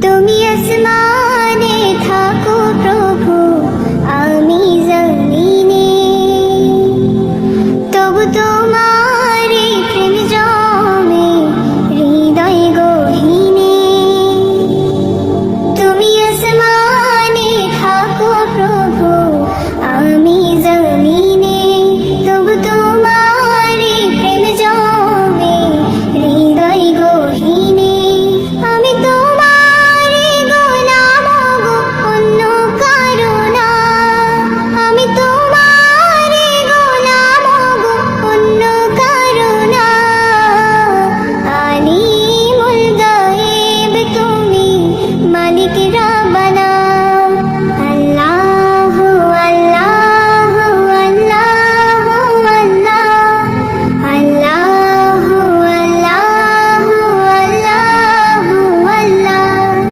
তুমি আসমানে থাকো প্রভু, আমি জমিনে, তবু তোমার এই প্রেম জমে হৃদয় গহীনে। তুমি আসমানে থাকো প্রভু, আমি জমিনে, তবু তোমার এই প্রেম জমে হৃদয় গহীনে। আমি তোমার গোলাম গো, অন্য কারো না। আমি তোমার গোলাম গো, অন্য কারো না। আলিমুল গায়েব তুমি, মালিক